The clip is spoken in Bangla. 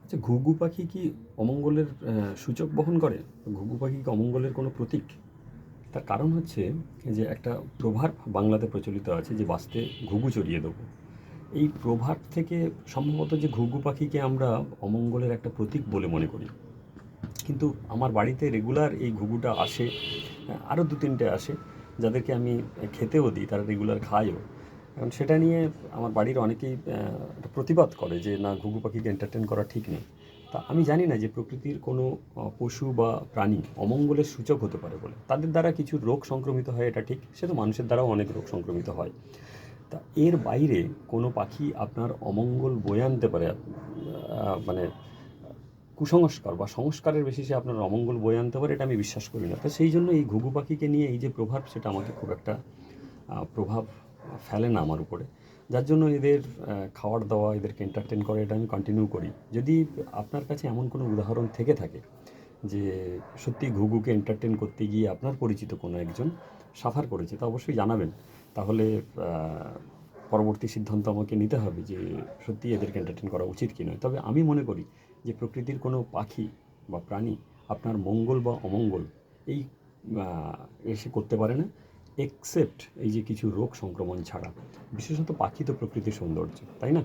আচ্ছা, ঘুঘু পাখি কি অমঙ্গলের সূচক বহন করে? ঘুঘু পাখি কি অমঙ্গলের কোনো প্রতীক? তার কারণ হচ্ছে যে একটা প্রভাব বাংলাতে প্রচলিত আছে যে বাস্তে ঘুঘু চড়িয়ে দেবো। এই প্রভাব থেকে সম্ভবত যে ঘুঘু পাখিকে আমরা অমঙ্গলের একটা প্রতীক বলে মনে করি। কিন্তু আমার বাড়িতে রেগুলার এই ঘুঘুটা আসে, আরও দু তিনটে আসে, যাদেরকে আমি খেতেও দিই, তারা রেগুলার খায়ও। এখন সেটা নিয়ে আমার বাড়ির অনেকেই একটা প্রতিবাদ করে যে না, ঘুঘু পাখিকে এন্টারটেন করা ঠিক নেই। তা আমি জানি না যে প্রকৃতির কোনো পশু বা প্রাণী অমঙ্গলের সূচক হতে পারে বলে। তাদের দ্বারা কিছু রোগ সংক্রমিত হয়, এটা ঠিক, সে তো মানুষের দ্বারাও অনেক রোগ সংক্রমিত হয়। তা এর বাইরে কোনো পাখি আপনার অমঙ্গল বয়ে আনতে পারে, মানে কুসংস্কার বা সংস্কারের বেসিসে আপনার অমঙ্গল বয়ে আনতে পারে, এটা আমি বিশ্বাস করি না। তো সেই জন্য এই ঘুঘু পাখিকে নিয়ে এই যে প্রভাব, সেটা আমাকে খুব একটা প্রভাব ফেলে না আমার উপরে। যার জন্য এদের খাওয়ার দাওয়া, এদেরকে এন্টারটেন করা, এটা আমি কন্টিনিউ করি। যদি আপনার কাছে এমন কোনো উদাহরণ থেকে থাকে যে সত্যি ঘুঘুকে এন্টারটেন করতে গিয়ে আপনার পরিচিত কোনো একজন সাফার করেছে, তা অবশ্যই জানাবেন। তাহলে পরবর্তী সিদ্ধান্ত আমাকে নিতে হবে যে সত্যি এদেরকে এন্টারটেন করা উচিত কি নয়। তবে আমি মনে করি যে প্রকৃতির কোনো পাখি বা প্রাণী আপনার মঙ্গল বা অমঙ্গল এই এসে করতে পারে না, এক্সেপ্ট এই যে কিছু রোগ সংক্রমণ ছাড়া। বিশেষত পাখি তো প্রকৃতির সৌন্দর্য, তাই না?